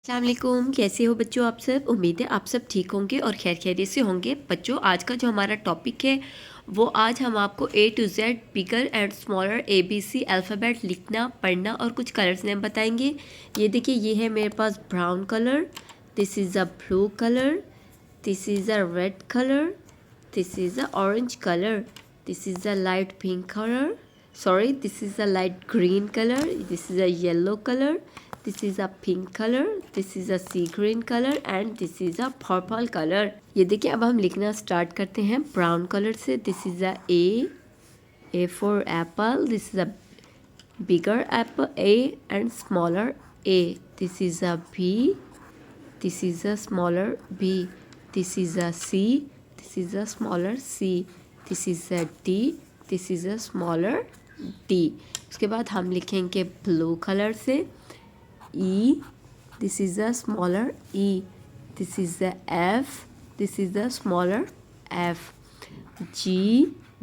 अस्सलाम वालेकुम, कैसे हो बच्चों आप सब। उम्मीद है आप सब ठीक होंगे और खैर खैरियत से होंगे। बच्चों आज का जो हमारा टॉपिक है वो आज हम आपको A to Z bigger and smaller ABC alphabet लिखना पढ़ना और कुछ कलर्स नेम बताएंगे। ये देखिए, ये है मेरे पास brown colour, this is a blue colour, this is a red colour, this is a orange colour, this is a light pink colour, sorry, this is a light green color, this is a yellow color, this is a pink color, this is a sea green color and this is a purple color। ये देखिए, अब हम लिखना start करते हैं brown colour से। This is a A for apple, this is a bigger apple A and smaller A, this is a B, this is a smaller B, this is a C, this is a smaller C, this is a D, this is a smaller D। उसके बाद हम लिखेंगे blue colour से E, this is a smaller E, this is a F, this is a smaller F, G,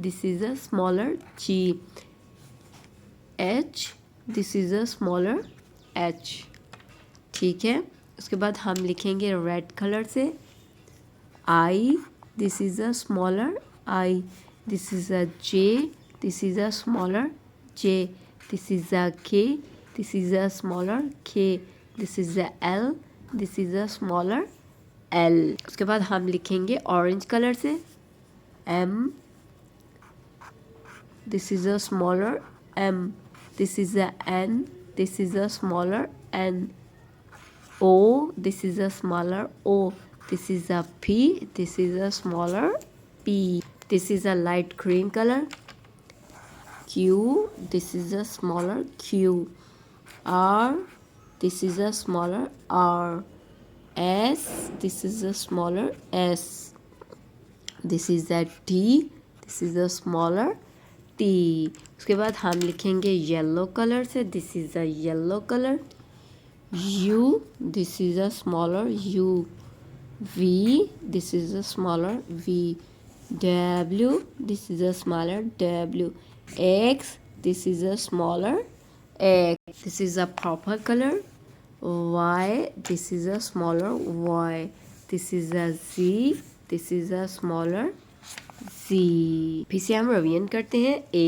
this is a smaller G, H, this is a smaller H। ठीक है, उसके बाद हम लिखेंगे रेड कलर से I, this is a smaller I, this is a J, this is a smaller J, this is a K, this is a smaller K, this is a L, this is a smaller L। उसके बाद हम लिखेंगे orange colour से M, this is a smaller M, this is a N, this is a smaller N, O, this is a smaller O, this is a P, this is a smaller P, this is a light green color, Q, this is a smaller Q, R, this is a smaller R, S, this is a smaller S, this is a T, this is a smaller T। उसके बाद हम लिखेंगे yellow colour से this is a yellow colour, U, this is a smaller U, V, this is a smaller V, W, this is a smaller W, X, this is a smaller X, this is a purple color, Y, this is a smaller Y, this is a Z, this is a smaller Z। फिर से हम revision करते हैं A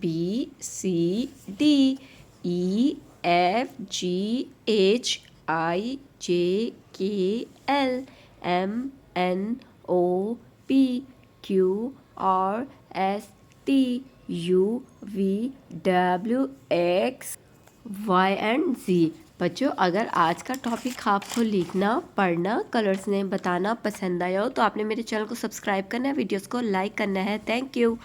B C D E F G H I J K L M N O P Q R S T U V W X Y and Z। बच्चों अगर आज का topic आपको लिखना पढ़ना कलर्स नेम बताना पसंद आया हो तो आपने मेरे चैनल को सब्सक्राइब करना है, वीडियोस को लाइक करना है। Thank you.